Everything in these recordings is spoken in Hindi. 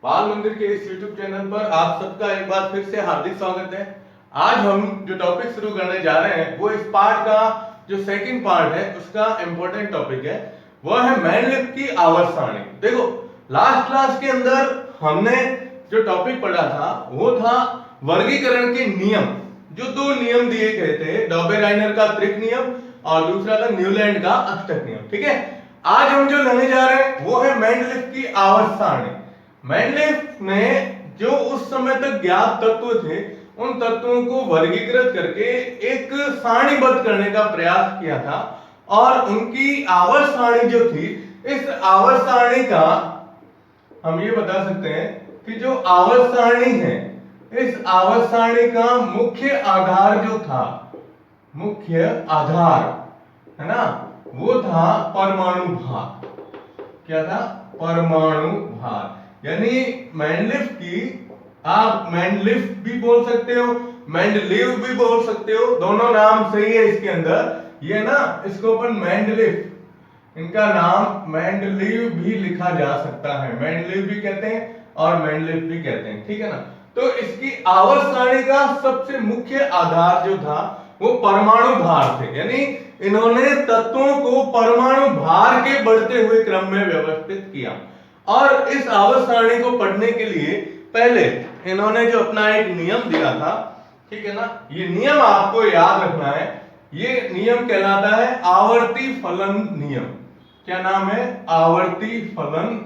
बाल मंदिर के इस YouTube चैनल पर आप सबका एक बार फिर से हार्दिक स्वागत है। आज हम जो टॉपिक शुरू करने जा रहे हैं वो इस पार्ट का जो सेकंड पार्ट है उसका इंपॉर्टेंट टॉपिक है, वो है मैन लिफ्ट की आवर्त सारणी। देखो, लास्ट क्लास के अंदर हमने जो टॉपिक पढ़ा था वो था वर्गीकरण के नियम। जो दो नियम दिए गए थे, डॉबेराइनर का त्रिक नियम और दूसरा था न्यूलैंड का अष्टक नियम। ठीक है, आज हम जो लेने जा रहे हैं वो है मेंडलीफ की आवर्त सारणी। मेंडलीफ ने जो उस समय तक ज्ञात तत्व थे उन तत्वों को वर्गीकृत करके एक सारणीबद्ध करने का प्रयास किया था, और उनकी आवर्त सारणी जो थी, इस आवर्त सारणी का हम ये बता सकते हैं कि जो आवर्त सारणी है, इस आवर्त सारणी का मुख्य आधार जो था, मुख्य आधार है ना, वो था परमाणु भार। क्या था? परमाणु भार। यानी मेंडलीफ की, आप मेंडलीफ भी बोल सकते हो, मेंडलीव भी बोल सकते हो, दोनों नाम सही है इसके अंदर। ये ना, इसको अपन मेंडलीफ, इनका नाम मेंडलीव भी लिखा जा सकता है, मेंडलीव भी कहते हैं और मेंडलीफ भी कहते हैं। ठीक है ना। तो इसकी आवर्त सारणी का सबसे मुख्य आधार जो था वो परमाणु भार थे। यानी इन्होंने तत्वों को परमाणु भार के बढ़ते हुए क्रम में व्यवस्थित किया। और इस आवर्त सारणी को पढ़ने के लिए पहले इन्होंने जो अपना एक नियम दिया था, ठीक है ना, ये नियम आपको याद रखना है। ये नियम कहलाता है आवर्ती फलन नियम। क्या नाम है? आवर्ती फलन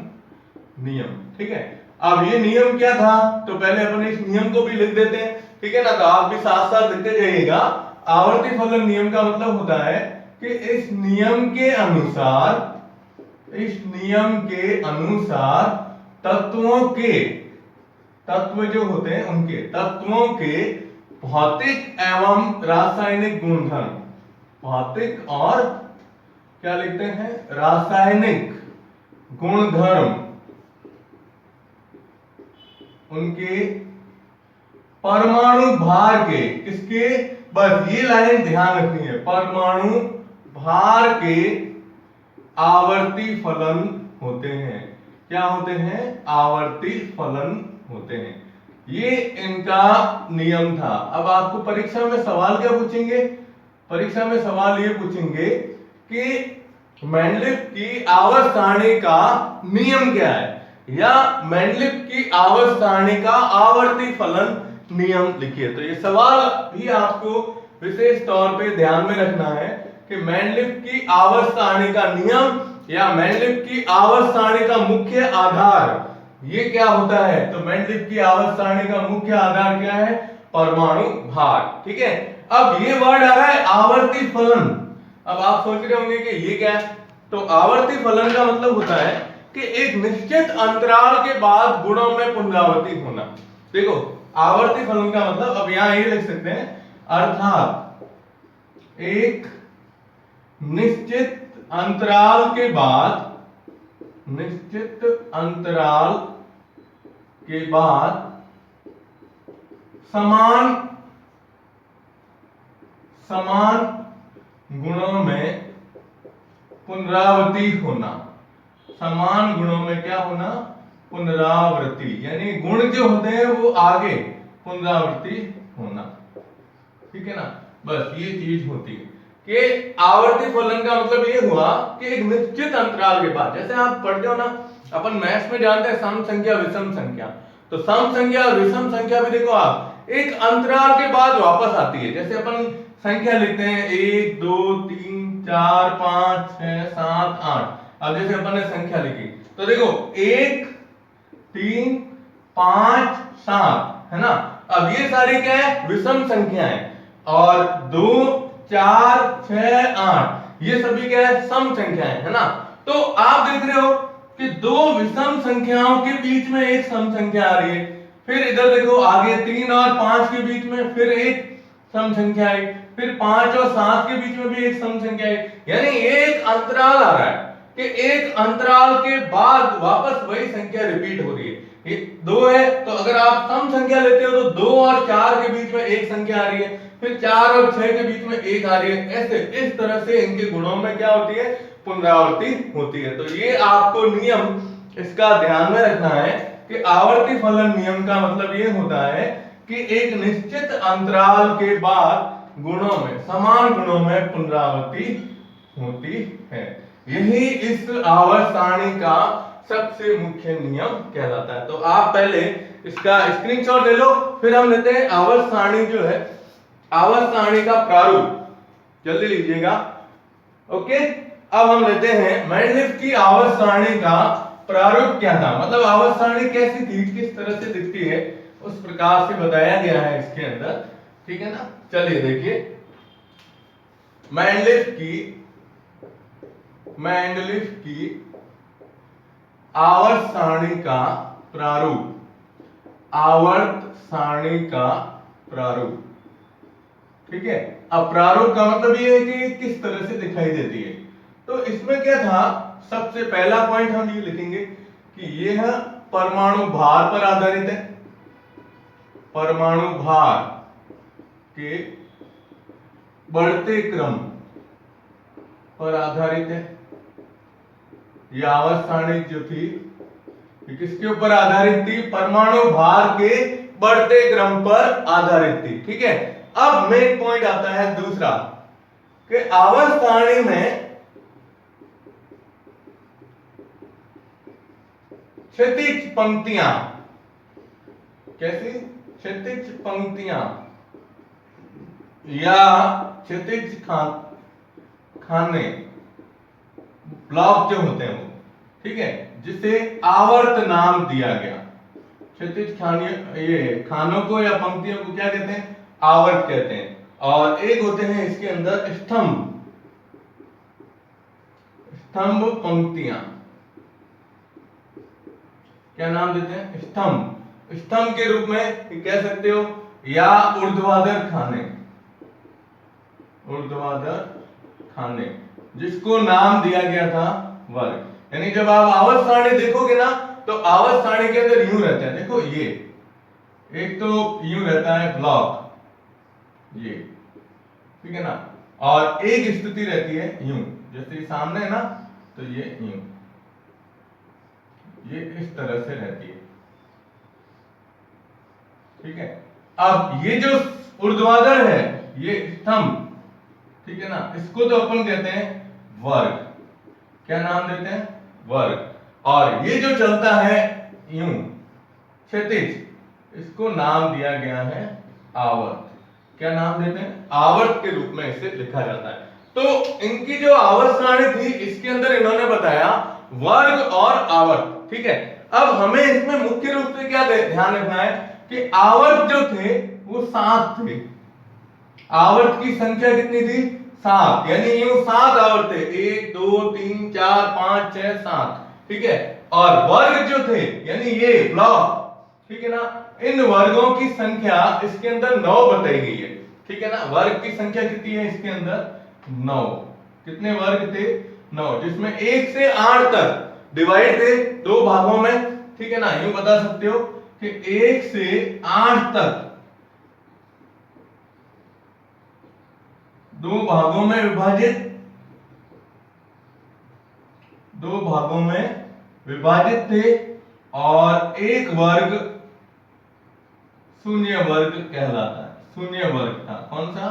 नियम। ठीक है, अब ये नियम क्या था, तो पहले अपन इस नियम को भी लिख देते हैं। ठीक है ना, तो आप भी साथ साथ लिखते जाइएगा। आवर्ती फलन नियम का मतलब होता है कि इस नियम के अनुसार, इस नियम के अनुसार तत्वों के, तत्व जो होते हैं उनके तत्वों के भौतिक एवं रासायनिक गुणधर्म, भौतिक और क्या लिखते हैं, रासायनिक गुणधर्म, उनके परमाणु भार के, किसके, बस ये लाइन ध्यान रखनी है, परमाणु भार के आवर्ती फलन होते हैं। क्या होते हैं? आवर्ती फलन होते हैं। ये इनका नियम था। अब आपको परीक्षा में सवाल क्या पूछेंगे? परीक्षा में सवाल ये पूछेंगे कि मेंडलीफ की आवर्त सारणी का नियम क्या है, या मेंडलीफ की आवर्त सारणी का आवर्ती फलन नियम लिखिए। तो ये सवाल भी आपको विशेष तौर पे ध्यान में रखना है कि मेंडलीफ की आवर्त सारणी का नियम या मेंडलीफ की आवर्त सारणी का मुख्य आधार ये क्या होता है। तो मेंडलीफ की आवर्त सारणी का मुख्य आधार क्या है? परमाणु भार। ठीक है, अब ये वर्ड आ रहा है आवर्ती फलन। अब आप सोच रहे होंगे कि ये क्या है। तो आवर्ती फलन का मतलब होता है कि एक निश्चित अंतराल के बाद गुणों में पुनरावृत्ति होना। देखो, आवर्ती फलन का मतलब, अब यहां ये लिख सकते हैं, अर्थात एक निश्चित अंतराल के बाद, निश्चित अंतराल के बाद समान समान गुणों में पुनरावृत्ति होना। समान गुणों में क्या होना? पुनरावृत्ति। यानी गुण जो होते हैं वो आगे पुनरावृत्ति होना। ठीक है ना, बस ये चीज होती है कि आवर्ती फलन का मतलब ये हुआ कि एक निश्चित अंतराल के बाद, जैसे आप पढ़ते हो ना, अपन मैथ्स में जानते हैं सम संख्या विषम संख्या, तो सम संख्या और विषम संख्या भी देखो आप एक अंतराल के बाद वापस आती है। जैसे अपन संख्या लिखते हैं 1 2 3 4 5 6 7 8। अब जैसे अपन ने संख्या लिखी तो देखो 1 3 5 7 है ना। अब ये सारी क्या है? विषम संख्याएं। और 2 4 6 8 ये सभी क्या है? सम संख्याएं है ना। तो आप देख रहे हो कि दो विषम संख्याओं के बीच में एक सम संख्या आ रही है, फिर इधर देखो आगे 3 और 5 के बीच में फिर एक सम संख्या आई, फिर 5 और 7 के बीच में भी एक सम संख्या आई। यानी एक अंतराल आ रहा है कि एक अंतराल के बाद वापस वही संख्या रिपीट हो रही है। ये 2 है तो अगर आप सम संख्या लेते हो तो 2 और 4 के बीच में एक संख्या आ रही है, फिर 4 और 6 के बीच में एक आ रही है। ऐसे इस तरह से इनके गुणों में क्या होती है? पुनरावृत्ति होती है। तो ये आपको नियम इसका ध्यान में रखना है कि आवर्ती फलन नियम का मतलब ये होता है कि एक निश्चित अंतराल के बाद गुणों में, समान गुणों में पुनरावृत्ति होती है। यही इस आवर्त सारणी का सबसे मुख्य नियम कहलाता है। तो आप पहले इसका स्क्रीनशॉट ले लो, फिर हम लेते हैं आवर्त सारणी जो है, आवर्त सारणी का प्रारूप, जल्दी लीजिएगा। ओके, अब हम लेते हैं मेंडलीव की आवर्त सारणी का प्रारूप क्या था, मतलब आवर्त सारणी कैसी थी, किस तरह से दिखती है, उस प्रकार से बताया गया है इसके अंदर, ठीक है ना। चलिए देखिए, मेंडलीव की आवर्त सारणी का प्रारूप, आवर्त सारणी का प्रारूप, ठीक है। अब प्रारूप का मतलब ये है कि किस तरह से दिखाई देती है। तो इसमें क्या था, सबसे पहला पॉइंट हम ये लिखेंगे कि यह परमाणु भार पर आधारित है, परमाणु भार के बढ़ते क्रम पर आधारित है। यह आवर्त सारणी जो थी ये किसके ऊपर आधारित थी, परमाणु भार के बढ़ते क्रम पर आधारित थी, ठीक है। अब मेन पॉइंट आता है दूसरा कि आवर्त सारणी में क्षैतिज पंक्तियां, कैसी क्षैतिज पंक्तियां या क्षैतिज खाने, ब्लॉक जो होते हैं वो, ठीक है, जिसे आवर्त नाम दिया गया। क्षैतिज खाने, ये खानों को या पंक्तियों को क्या कहते हैं, आवर्त कहते हैं। और एक होते हैं इसके अंदर स्तंभ, स्तंभ पंक्तियां, क्या नाम देते हैं, स्तंभ। स्तंभ के रूप में कह सकते हो, या ऊर्ध्वाधर खाने, ऊर्ध्वाधर खाने, जिसको नाम दिया गया था वर्ग। यानी जब आप आवर्त सारणी देखोगे ना, तो आवर्त सारणी के अंदर यूं रहता है, देखो ये एक तो यूं रहता है ब्लॉक, ये, ठीक है ना, और एक स्थिति रहती है यूं, जैसे सामने है ना, तो ये यूं, ये इस तरह से रहती है, ठीक है। अब ये जो ऊर्ध्वाधर है, ये स्तंभ, ठीक है ना, इसको तो अपन कहते हैं वर्ग, क्या नाम देते हैं, वर्ग। और ये जो चलता है यूं क्षैतिज, इसको नाम दिया गया है आवर्त, क्या नाम देते हैं, आवर्त के रूप में इसे लिखा जाता है। तो इनकी जो आवर्त सारणी थी, इसके अंदर इन्होंने बताया वर्ग और आवर्त, ठीक है। अब हमें इसमें मुख्य रूप से क्या ध्यान रखना है कि आवर्त जो थे वो 7 थे, आवर्त की संख्या कितनी थी, 7, यानी यूं 7 आवर्त थे, 1 2 3 4 5 6 7, ठीक है। और वर्ग जो थे, यानी ये ब्लॉक, ठीक है ना, इन वर्गों की संख्या इसके अंदर 9 बताई गई है, ठीक है ना। वर्ग की संख्या कितनी है इसके अंदर, 9। कितने वर्ग थे, 9, जिसमें 1 से 8 तक डिवाइड थे 2 भागों में, ठीक है ना। यूं बता सकते हो कि 1 से 8 तक 2 भागों में विभाजित, 2 भागों में विभाजित थे, और एक वर्ग शून्य वर्ग कहलाता है, शून्य वर्ग था। कौन सा,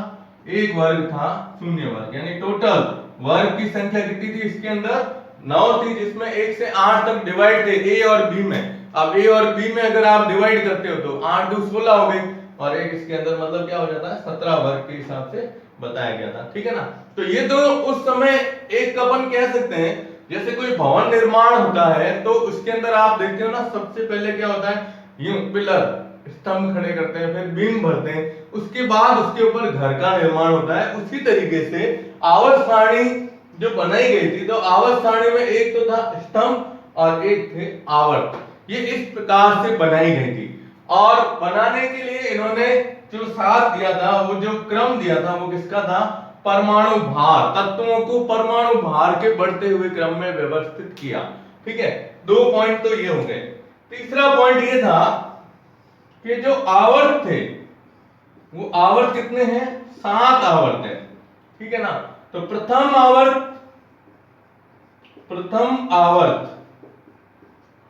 एक वर्ग था शून्य वर्ग, यानी टोटल वर्ग की संख्या कितनी थी इसके अंदर, 9 थी, जिसमें 1 से 8 तक डिवाइड थे ए और बी में। अब ए और बी में अगर आप डिवाइड करते हो तो 8 2 16 हो गए, और एक इसके अंदर मतलब क्या हो जाता है, 17 वर्ग के हिसाब से बताया गया था, ठीक है ना। तो ये तो उस समय एक अपन कह सकते हैं, जैसे कोई भवन निर्माण होता है तो उसके अंदर आप देखते हो ना, सबसे पहले क्या होता है, यूं पिलर स्तंभ खड़े करते हैं, फिर बीम भरते हैं, उसके बाद उसके ऊपर घर का निर्माण होता है। उसी तरीके से आवर्त सारणी जो बनाई गई थी, तो आवर्त सारणी में एक तो था स्तंभ और एक थे आवर्त, ये इस प्रकार से बनाई गई थी। और बनाने के लिए इन्होंने जो साथ दिया था, वो जो क्रम दिया था, वो किसका था, परमाणु भार, तत्वों को परमाणु भार के बढ़ते हुए क्रम में व्यवस्थित किया, ठीक है। 2 पॉइंट तो ये हो गए। तीसरा पॉइंट ये था कि जो आवर्त थे, वो आवर्त कितने हैं, 7 आवर्त हैं, ठीक है ना। तो प्रथम आवर्त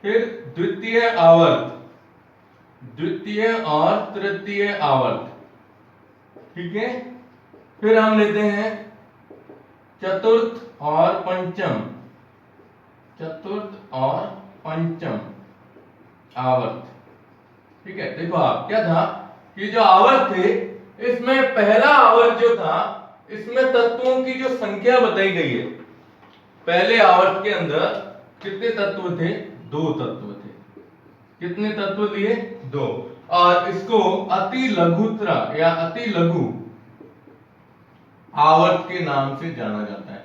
फिर द्वितीय आवर्त, द्वितीय और तृतीय आवर्त, ठीक है। फिर हम लेते हैं चतुर्थ और पंचम, चतुर्थ और पंचम आवर्त, ठीक है। देखो आप क्या था कि जो आवर्त थे इसमें पहला आवर्त जो था इसमें तत्वों की जो संख्या बताई गई है, पहले आवर्त के अंदर कितने तत्व थे? 2 तत्व थे। कितने तत्व लिए? 2। और इसको अति लघुत्रा या अति लघु आवर्त के नाम से जाना जाता है।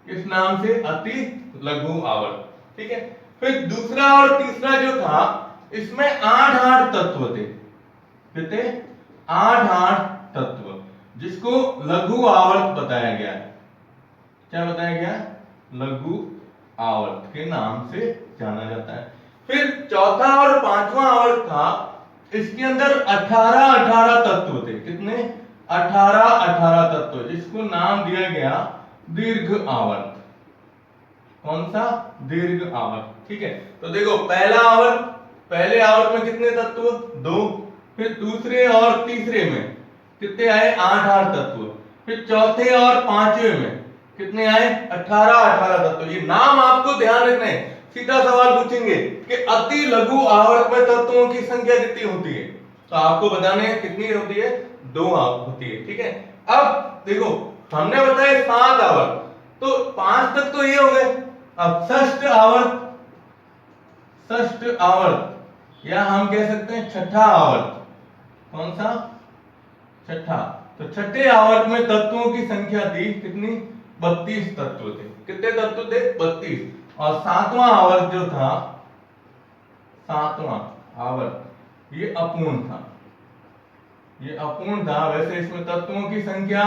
किस नाम से? अति लघु आवर्त, ठीक है। फिर दूसरा और तीसरा जो था इसमें 8 तत्व थे। कितने? 8 तत्व, जिसको लघु आवर्त बताया गया है। क्या बताया गया? लघु आवर्त के नाम से जाना जाता है। फिर चौथा और पांचवा आवर्त था, इसके अंदर 18 तत्व थे। कितने? 18 तत्व, जिसको नाम दिया गया दीर्घ आवर्त। कौन सा? दीर्घ आवर्त, ठीक है। तो देखो पहला आवर्त, पहले आवर्त में कितने तत्व? 2। फिर दूसरे और तीसरे में कितने आए? 8 तत्व। फिर चौथे और पांचवे में कितने आए? 18 तत्व। ये नाम आपको ध्यान रखना है। सीधा सवाल पूछेंगे कि अति लघु आवर्त में तत्वों की संख्या कितनी होती है, तो आपको बताने हैं कितनी होती है? 2 होती है, ठीक है। अब देखो हमने बताया 7 आवर्त, तो 5 तक तो ये हो गए। अब षष्ठ आवर्त, षष्ठ आवर्त या हम कह सकते हैं छठा आवर्त। कौन सा? छठा। तो छठे आवर्त में तत्वों की संख्या थी कितनी? 32 तत्व थे। कितने तत्व थे? 32। और सातवां आवर्त जो था, सातवां आवर्त ये अपूर्ण था, ये अपूर्ण था। वैसे इसमें तत्वों की संख्या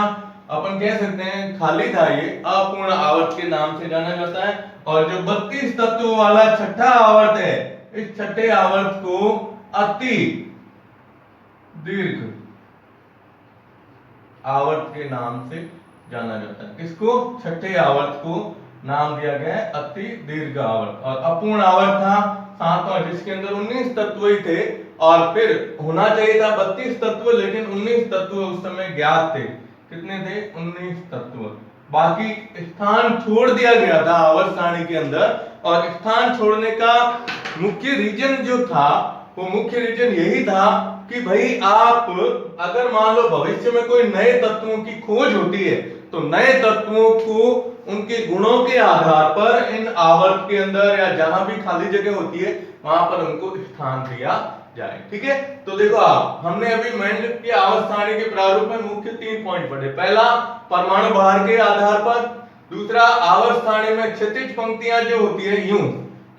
अपन कह सकते हैं खाली था, ये अपूर्ण आवर्त के नाम से जाना जाता है। और जो 32 तत्वों वाला छठा आवर्त है, इस छठे आवर्त को अति दीर्घ आवर्त के नाम से जाना जाता है। किसको? छठे आवर्त को नाम दिया गया है अति दीर्घ आवर्त। और अपूर्ण आवर्त था सातवां, जिसके अंदर 19 तत्व ही थे। और फिर होना चाहिए था 32 तत्व, लेकिन 19 तत्व उस समय ज्ञात थे। कितने थे? 19 तत्व। बाकी स्थान छोड़ दिया गया था आवर्त सारणी के अंदर। और स्थान छोड़ने का मुख्य रीजन जो था, वो मुख्य रीजन यही था कि भाई आप अगर मान लो भविष्य में कोई नए तत्वों की खोज होती है, तो नए तत्वों को उनके गुणों के आधार पर इन आवर्त के अंदर या जहां भी खाली जगह होती है वहां पर उनको स्थान दिया जाए, ठीक है। तो देखो आप, हमने अभी मेंडलिव की आवर्त सारणी के प्रारूप में मुख्य 3 पॉइंट पढ़े। पहला, परमाणु भार के आधार पर। दूसरा, आवर्त सारणी में क्षैतिज पंक्तियां जो होती है यूं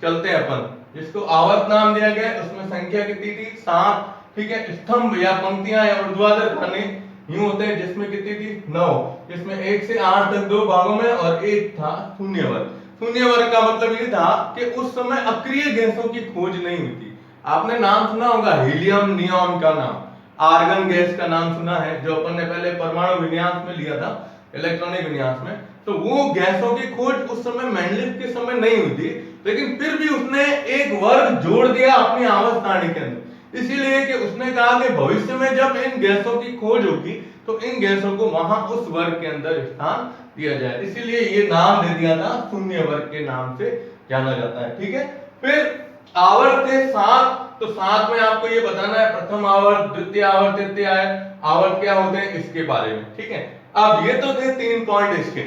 चलते हैं अपन, जिसको आवर्त नाम दिया गया, उसमें संख्या कितनी थी? 7, ठीक है। स्तंभ या पंक्तियां या ऊर्ध्वाधर खाने यूं होते हैं, जिसमें कितनी थी? 9, जिसमें 1 से 8 तक 2 भागों में, और एक था शून्य वर्ग। शून्य वर्ग का मतलब ये था कि उस समय अक्रिय गैसों की खोज नहीं हुई थी। आपने नाम सुना होगा हीलियम नियॉन का नाम, आर्गन गैस का नाम सुना है, जो अपन ने पहले परमाणु विन्यास में लिया था, इलेक्ट्रॉनिक विन्यास में। तो वो गैसों की खोज उस समय मेंडलिव के समय नहीं हुई थी, लेकिन फिर भी उसने एक वर्ग जोड़ दिया अपनी आवर्त सारणी के अंदर, इसीलिए कि उसने कहा कि भविष्य में जब इन गैसों की खोज होगी तो इन गैसों को वहां उस वर्ग के अंदर स्थान दिया जाए, इसीलिए ये नाम दे दिया था, शून्य वर्ग के नाम से जाना जाता है, ठीक है। फिर आवर्त थे 7, तो 7 में आपको ये बताना है प्रथम आवर्त, द्वितीय आवर्त, तृतीय आवर्त क्या होते हैं इसके बारे में, ठीक है। अब ये तो थे 3 पॉइंट इसके।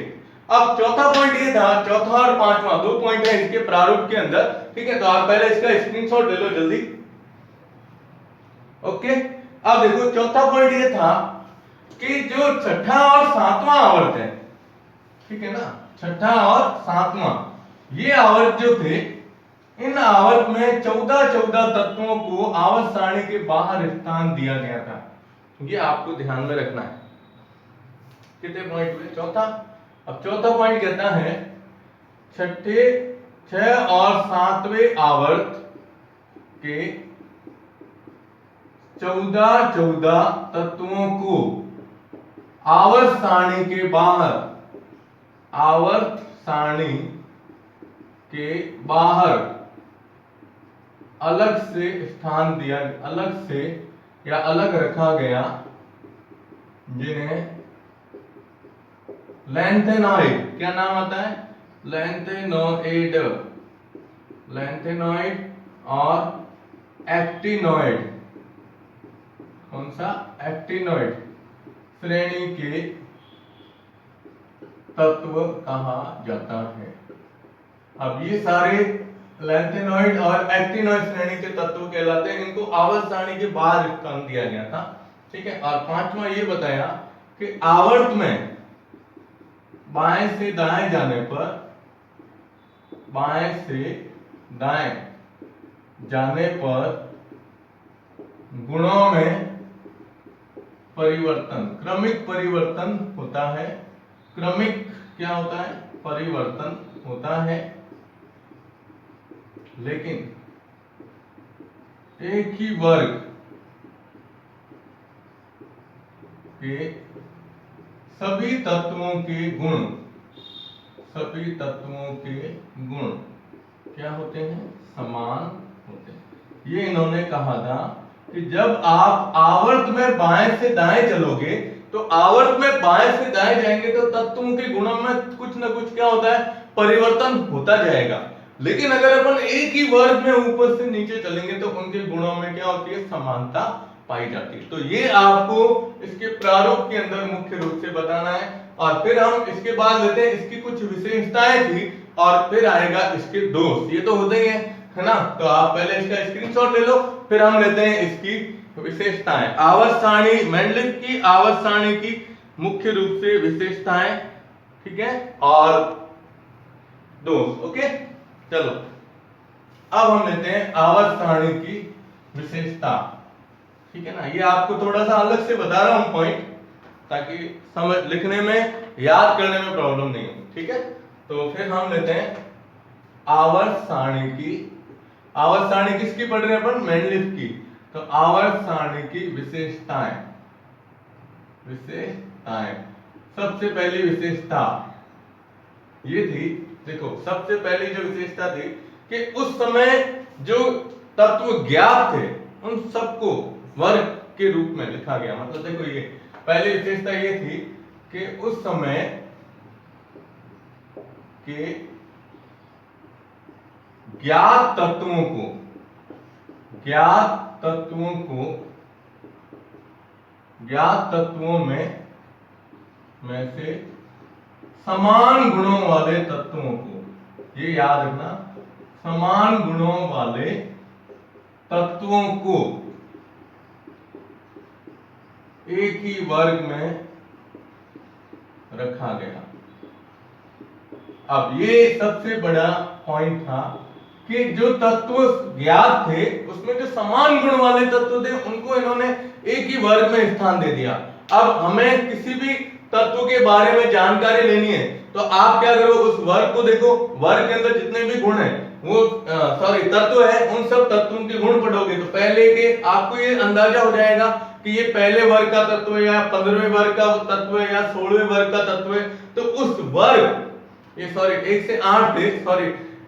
अब चौथा पॉइंट ये था, चौथा और पांचवा 2 पॉइंट है इसके प्रारूप के अंदर, ठीक है। तो आप पहले इसका स्क्रीनशॉट ले लो जल्दी। ओके, अब देखो चौथा पॉइंट ये था कि जो छठा और सातवां आवर्त है, ठीक है ना, छठा और सातवां ये आवर्त जो थे, इन आवर्त में 14 तत्वों को आवर्त सारणी के बाहर स्थान दिया गया था। ये आपको ध्यान में रखना है। कितने पॉइंट हुए? चौथा। अब चौथा पॉइंट कहता है छठे 6 और 7वें आवर्त के 14 तत्वों को आवर्त सारणी के बाहर, आवर्त सारणी के बाहर अलग से स्थान दिया, अलग से या अलग रखा गया, जिन्हें लैंथेनॉइड, क्या नाम आता है, लैंथेनोइड, लैंथेनॉइड और एक्टिनॉइड, कौन सा, एक्टिनॉइड श्रेणी के तत्व कहा जाता है। अब ये सारे लैंथेनॉइड और एक्टिनॉइड श्रेणी के तत्व कहलाते हैं, इनको आवर्त सारणी के बाहर स्थान दिया गया था, ठीक है। और पांचवा ये बताया कि आवर्त में बाएं से दाएं जाने पर, बाएं से दाएं जाने पर गुणों में परिवर्तन, क्रमिक परिवर्तन होता है, क्रमिक क्या होता है, परिवर्तन होता है, लेकिन एक ही वर्ग के सभी तत्वों के गुण, सभी तत्वों के गुण क्या होते हैं, समान होते हैं। ये इन्होंने कहा था कि जब आप आवर्त में बाएं से दाएं चलोगे, तो आवर्त में बाएं से दाएं जाएंगे तो तत्वों के गुणों में कुछ ना कुछ क्या होता है, परिवर्तन होता जाएगा। लेकिन अगर अपन एक ही वर्ग में ऊपर से नीचे चलेंगे तो उनके गुणों में क्या होती है, समानता पाई जाती है। तो ये आपको इसके प्रारूप के अंदर मुख्य रूप से बताना है। और फिर हम इसके बाद लेते हैं इसकी कुछ विशेषताएं थी, और फिर आएगा इसके दोष, ये तो होते ही है ना। तो आप पहले इसका स्क्रीनशॉट ले लो, फिर हम लेते हैं इसकी विशेषताएं। आवर्त सारणी, मेंडलिव की आवर्त सारणी की मुख्य रूप से विशेषताएं, ठीक है, और दोष। ओके, चलो अब हम लेते हैं आवर्त सारणी की विशेषता, ठीक है ना। ये आपको थोड़ा सा अलग से बता रहा हूं पॉइंट, ताकि समझ, लिखने में, याद करने में प्रॉब्लम नहीं हो, ठीक है। तो फिर हम लेते हैं आवर्त सारणी की, आवर्त सारणी किसकी पढ़ रहे हैं अपन, मेंडलिव की। तो आवर्त सारणी की विशेषताएं, विशेषताएं, सबसे पहली विशेषता ये थी, देखो सबसे पहली जो विशेषता थी कि उस समय जो तत्व ज्ञात थे उन सबको वर्ग के रूप में लिखा गया। मतलब देखो ये पहली विशेषता ये थी कि उस समय के ज्ञात तत्वों को, ज्ञात तत्वों को, ज्ञात तत्वों में से समान गुणों वाले तत्वों को, ये याद रखना, समान गुणों वाले तत्वों को एक ही वर्ग में रखा गया। अब ये सबसे बड़ा पॉइंट था कि जो तत्व ज्ञात थे उसमें जो समान गुण वाले तत्व थे उनको इन्होंने एक ही वर्ग में स्थान दे दिया। अब हमें किसी भी तत्व के बारे में जानकारी लेनी है तो आप क्या करो, उस वर्ग को देखो, वर्ग के अंदर जितने भी गुण है वो तत्व है, उन सब तत्वों के गुण पढ़ोगे तो पहले के आपको ये अंदाजा हो जाएगा कि ये पहले वर्ग का तत्व है या 15वें वर्ग का तत्व है या 16वें वर्ग का तत्व है। तो उस वर्ग, ये 1 से 8 थे,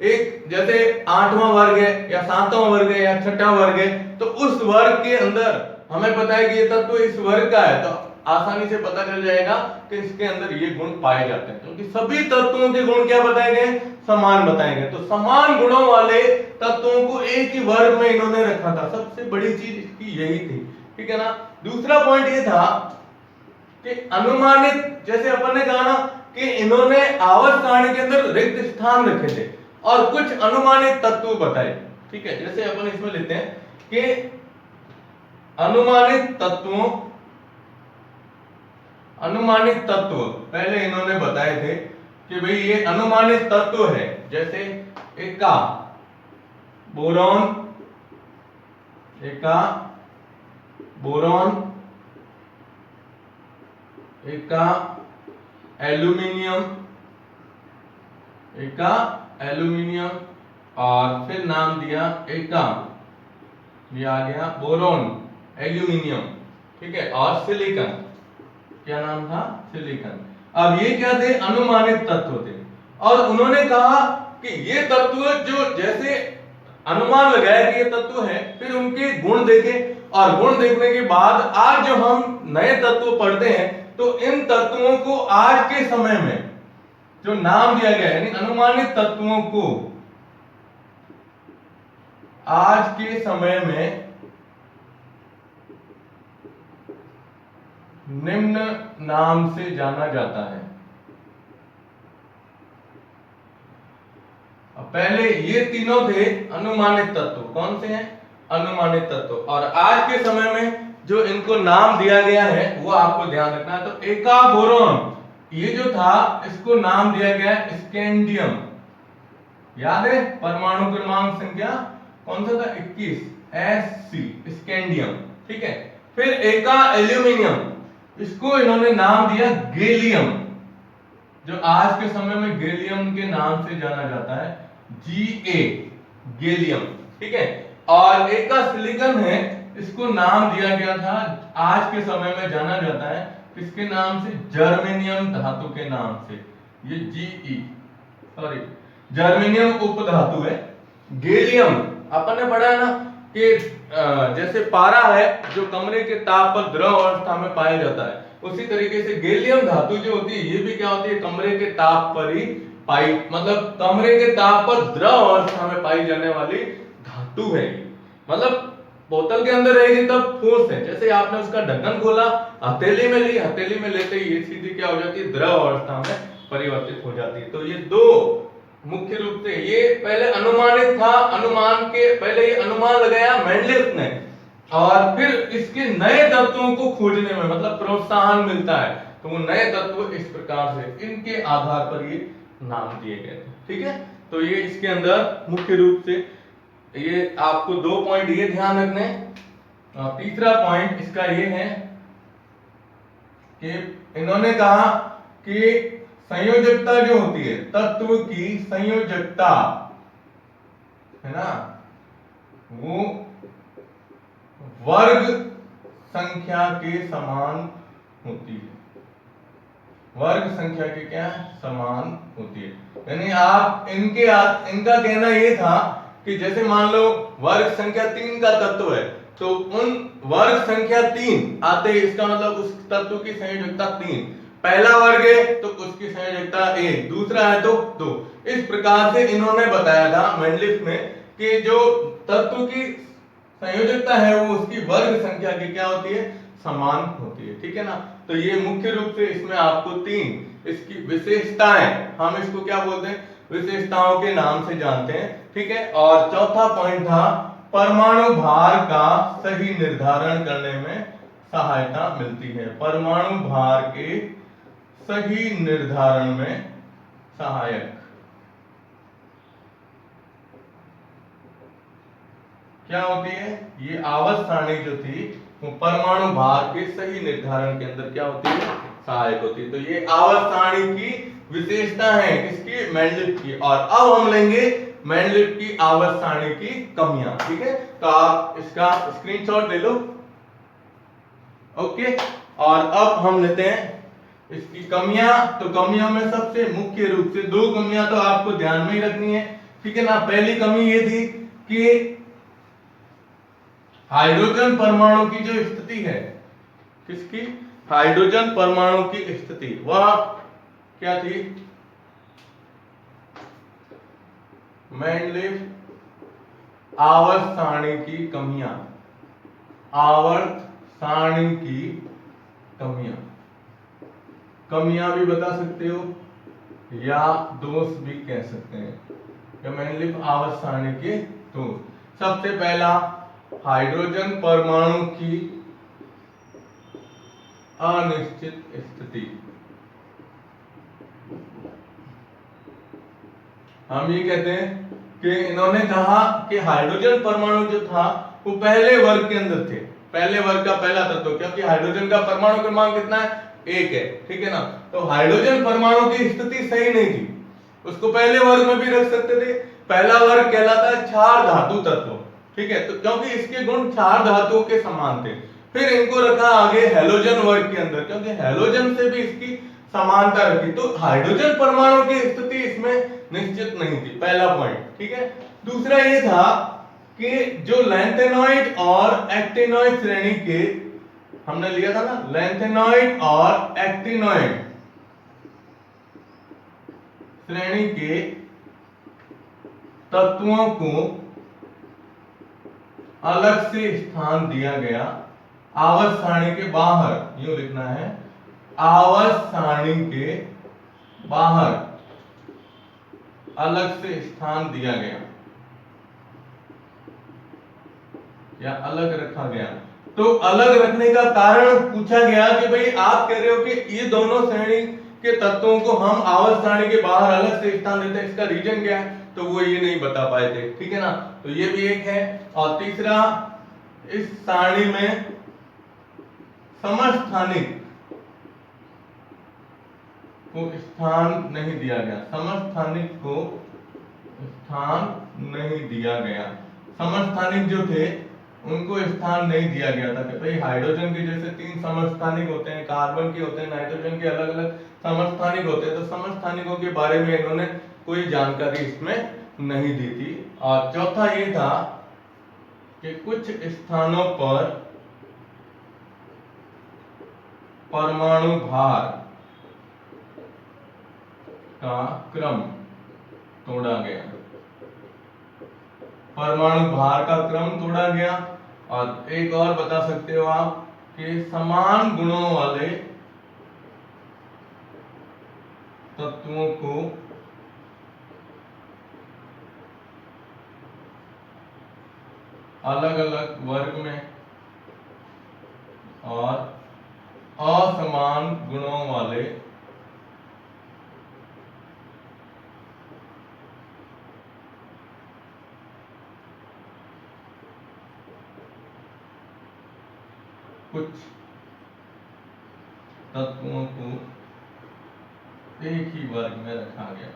एक जैसे 8वां वर्ग है या 7वां वर्ग है या 6वां वर्ग है, तो उस वर्ग के अंदर हमें पता है कि ये तत्व इस वर्ग का है, तो आसानी से पता चल जाएगा कि इसके अंदर ये गुण पाए जाते हैं, क्योंकि सभी तत्वों के गुण क्या बताए गए, समान बताए गए। तो समान गुणों वाले तत्वों को एक ही वर्ग में इन्होंने रखा था, सबसे बड़ी चीज इसकी यही थी, ठीक है ना। दूसरा पॉइंट ये था कि अनुमानित, जैसे अपन ने कहा ना कि इन्होंने आवर्त सारणी के अंदर रिक्त स्थान रखे थे और कुछ अनुमानित तत्व बताए, ठीक है। जैसे अपन इसमें लेते हैं कि अनुमानित तत्व पहले इन्होंने बताए थे कि भाई ये अनुमानित तत्व है, जैसे एका बोरॉन, एका बोरॉन, एका एल्यूमिनियम, एका एल्यूमिनियम, और फिर नाम दिया एका, ये आ गया बोरॉन, एल्यूमिनियम, ठीक है, और सिलिकॉन, क्या नाम था, सिलिकॉन। अब ये क्या थे, अनुमानित तत्व थे, और उन्होंने कहा कि ये तत्व जो जैसे अनुमान लगाया कि ये तत्व है, फिर उनके गुण देखे, और गुण देखने के बाद आज जो हम नए तत्व पढ़ते हैं तो इन तत्वों को आज के समय में जो नाम दिया गया है, यानी अनुमानित तत्वों को आज के समय में निम्न नाम से जाना जाता है। पहले ये तीनों थे अनुमानित तत्व। कौन से हैं? अनुमानित तत्व। और आज के समय में जो इनको नाम दिया गया है वो आपको ध्यान रखना है। तो एका बोरॉन ये जो था इसको नाम दिया गया स्कैंडियम। याद है परमाणु क्रमांक संख्या कौन सा था? 21 Sc स्कैंडियम। ठीक है। फिर एका एल्यूमिनियम इसको इन्होंने नाम दिया गैलियम, जो आज के समय में गैलियम के नाम से जाना जाता है, Ga गैलियम। ठीक है। और एक का सिलिकॉन है, इसको नाम दिया गया था, आज के समय में जाना जाता है किसके नाम से? जर्मेनियम धातु के नाम से। ये जर्मेनियम उपधातु है। गैलियम अपन ने पढ़ा है ना कि जैसे पारा है जो कमरे के ताप पर द्रव अवस्था में पाया जाता है, उसी तरीके से गैलियम धातु जो होती है ये भी क्या होती है? कमरे के ताप पर ही पाई, मतलब कमरे के ताप पर द्रव अवस्था में पाई जाने वाली धातु है। मतलब बोतल के अंदर रहेगी तब ठोस है, जैसे आपने उसका ढक्कन खोला, हथेली में ली, हथेली में लेते ही ये सीधी क्या हो जाती है? द्रव अवस्था में परिवर्तित हो जाती है। तो ये दो मुख्य रूप से, ये पहले अनुमानित था, अनुमान के पहले ये अनुमान लगाया मेंडलिफ ने, और फिर इसके नए तत्वों को खोजने में मतलब प्रोत्साहन मिलता है, तो वो नए तत्व इस प्रकार से इनके आधार पर ये नाम दिए गए थे। ठीक है। तो ये इसके अंदर मुख्य रूप से ये आपको 2 पॉइंट ये ध्यान रखने। तीसरा पॉइंट इसका ये है कि इन्होंने कहा कि संयोजकता जो होती है, तत्व की संयोजकता है ना, वो वर्ग संख्या के समान होती है। वर्ग संख्या के क्या समान होती है। यानी आप इनका कहना ये था कि जैसे मान लो वर्ग संख्या 3 का तत्व है, तो उन वर्ग संख्या 3 आते ही इसका मतलब उस तत्व की संयोजकता 3। पहला वर्ग है तो उसकी संयोजकता 1, दूसरा है तो 2। इस प्रकार से इन्होंने बताया था मेंडलिफ ने कि जो तत्व की संयोजकता है वो उसकी वर्ग संख्या की क्या होती है? समान होती है। ठीक है ना। तो ये मुख्य रूप से इसमें आपको 3 इसकी विशेषताएं, हम इसको क्या बोलते हैं? विशेषताओं के नाम से जानते हैं। ठीक है। और चौथा पॉइंट था परमाणु भार का सही निर्धारण करने में सहायता मिलती है। परमाणु भार के सही निर्धारण में सहायक क्या होती है? ये आवर्त सारणी जो थी वो परमाणु भार के सही निर्धारण के अंदर क्या होती है? सहायक होती है। तो ये आवर्त सारणी की विशेषता है किसकी? मेंडलिफ की। और अब हम लेंगे मेंडलिफ की आवर्त सारणी की कमियां। ठीक है। तो आप इसका स्क्रीनशॉट ले लो। ओके। और अब हम लेते हैं इसकी कमियां। तो कमियों में सबसे मुख्य रूप से 2 कमियां तो आपको ध्यान में ही रखनी है। ठीक है ना। पहली कमी ये थी कि हाइड्रोजन परमाणु की जो स्थिति है, किसकी? हाइड्रोजन परमाणु की स्थिति, वह क्या थी? मेंडलिफ आवर्त सारणी की कमियां। आवर्त सारणी की कमियां भी बता सकते हो या दोष भी कह सकते हैं। मेंडलिफ आवर्त सारणी के दोष, सबसे पहला हाइड्रोजन परमाणु की अनिश्चित स्थिति। हम ये कहते हैं कि इन्होंने कहा कि हाइड्रोजन परमाणु जो था वो पहले वर्ग के अंदर थे, पहले वर्ग का पहला तत्व, क्योंकि हाइड्रोजन का परमाणु क्रमांक कितना है? 1 है। ठीक है ना। तो हाइड्रोजन परमाणु की स्थिति सही नहीं थी, उसको पहले वर्ग में भी रख सकते थे। पहला वर्ग कहलाता है क्षार धातु तत्व। ठीक है। तो क्योंकि इसके गुण क्षार धातुओं के समान थे, फिर इनको रखा आगे हैलोजन वर्ग के अंदर, क्योंकि हैलोजन से भी इसकी समानता रखी। तो हाइड्रोजन परमाणु की स्थिति इसमें निश्चित नहीं थी। पहला पॉइंट, ठीक है। दूसरा ये था कि जो लैंथेनॉइड और एक्टिनॉइड श्रेणी के, हमने लिया था ना, लैंथेनॉइड और एक्टिनॉइड श्रेणी के तत्वों को अलग से स्थान दिया गया आवर्त सारणी के बाहर, यूं लिखना है, आवर्त सारणी के बाहर अलग से स्थान दिया गया या अलग रखा गया। तो अलग रखने का कारण पूछा गया कि भाई आप कह रहे हो कि ये दोनों श्रेणी के तत्वों को हम आवर्त सारणी के बाहर अलग से स्थान देते हैं, इसका रीजन क्या है? तो वो ये नहीं बता पाए थे, ठीक है ना। तो ये भी एक है। और तीसरा, इस सारणी में समस्थानिक को स्थान नहीं दिया गया, समस्थानिक को स्थान नहीं दिया गया। समस्थानिक जो थे उनको स्थान नहीं दिया गया था कि भाई हाइड्रोजन के जैसे 3 समस्थानिक होते हैं, कार्बन के होते हैं, नाइट्रोजन के अलग अलग समस्थानिक होते हैं, तो समस्थानिकों के बारे में इन्होंने कोई जानकारी इसमें नहीं दी थी। और चौथा ये था कि कुछ स्थानों पर परमाणु भार का क्रम तोड़ा गया, परमाणु भार का क्रम तोड़ा गया। और एक और बता सकते हो आप कि समान गुणों वाले तत्वों को अलग अलग वर्ग में और असमान गुणों वाले कुछ तत्वों को एक ही वर्ग में रखा गया।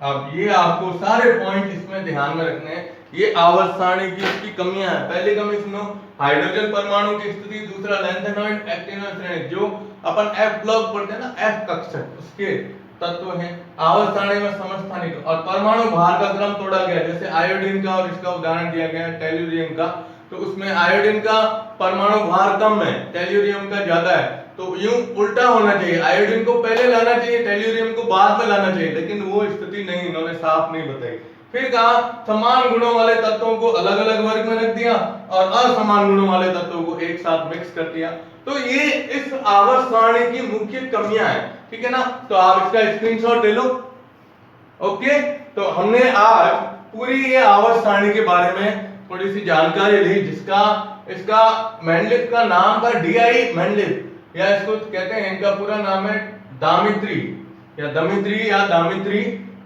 अब ये आपको सारे पॉइंट इसमें ध्यान में रखने हैं। ये आवर्त सारणी की इसकी कमियां हैं। पहली कमी सुनो, हाइड्रोजन परमाणु की स्थिति। दूसरा, लैंथेनॉइड एक्टिनॉइड श्रेणी, जो अपन F ब्लॉक पढ़ते हैं ना, F कक्षक, उसके तत्व हैं। आवर्त सारणी में समस्थानिक और परमाणु भार का क्रम तोड़ा गया। जैसे आयोडीन का, और इसका उदाहरण दिया गया है टेल्यूरियम का। तो उसमें आयोडीन का परमाणु भार कम है, टेल्यूरियम का ज्यादा है। तो यूं उल्टा होना चाहिए, आयोडीन को पहले लाना चाहिए, टेल्यूरियम को बाद में लाना चाहिए, लेकिन वो स्थिति नहीं, इन्होंने साफ नहीं बताई। फिर कहा समान गुणों वाले तत्वों को अलग अलग वर्ग में रख दिया और असमान गुणों वाले तत्वों को एक साथ मिक्स कर दिया। तो ये इस आवर्त सारणी की मुख्य कमियां हैं, ठीक है ना। तो आप इसका स्क्रीनशॉट ले लो। ओके, तो हमने आज पूरी ये आवर्त सारणी के बारे में थोड़ी सी जानकारी ली, जिसका इसका मेंडलिफ का नाम था DI मेंडलिफ, या इसको कहते हैं, इनका पूरा नाम है दामित्री या दमित्री या दामित्री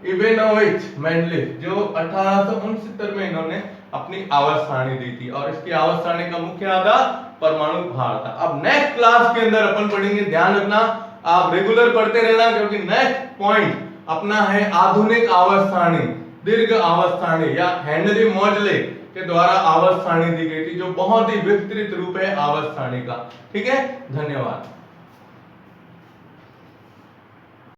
इवानोविच मेंडलिफ, जो 1869 में इन्होंने अपनी आवर्त सारणी दी थी। और इसकी आवर्त सारणी का मुख्य आधार परमाणु भार था। अब नेक्स्ट क्लास के अंदर अपन पढ़ेंगे, ध्यान रखना आप रेगुलर पढ़ते रहना, क्योंकि नेक्स्ट पॉइंट अपना है आधुनिक आवर्त सारणी, दीर्घ आवर्त सारणी, या हेनरी मोजले के द्वारा आवर्त सारणी दी गई थी, जो बहुत ही विस्तृत रूप है आवर्त सारणी का। ठीक है, धन्यवाद।